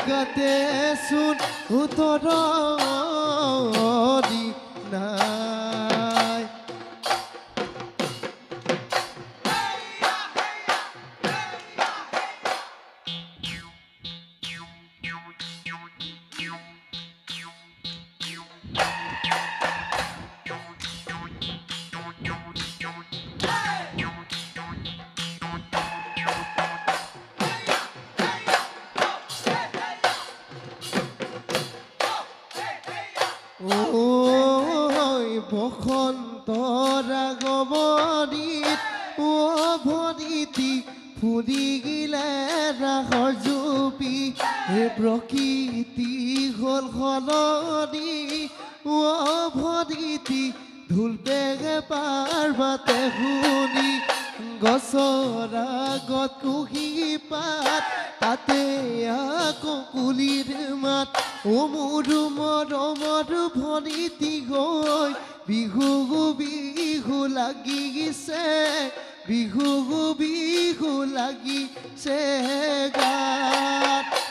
গাতে চোন উতৰণি নাই বসন্ত ৰাগমণিত ভৰিতি ফুলি গিলে ৰাসৰ জুপি হে প্ৰকৃতি হ'ল সলনি ভৰিতি ঢোল পেগে পাৰ্বতে শুনি গছৰ আগত কুহি পাত তাতে আকৌ কুলিৰ মাত মোৰ মৰমৰ ভৰিতি গৈ বিহু বিহু লাগিছে বিহু বিহু লাগিছে গাত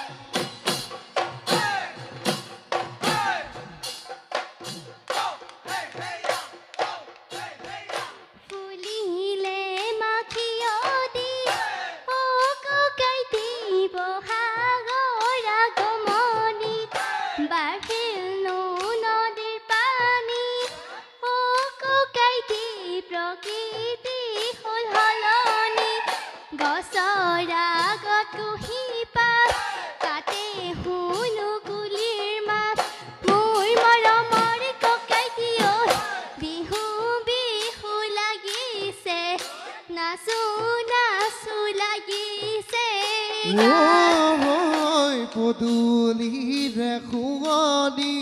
পদূলিৰে শুৱনি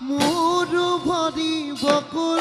মোৰ ভৰি বকুল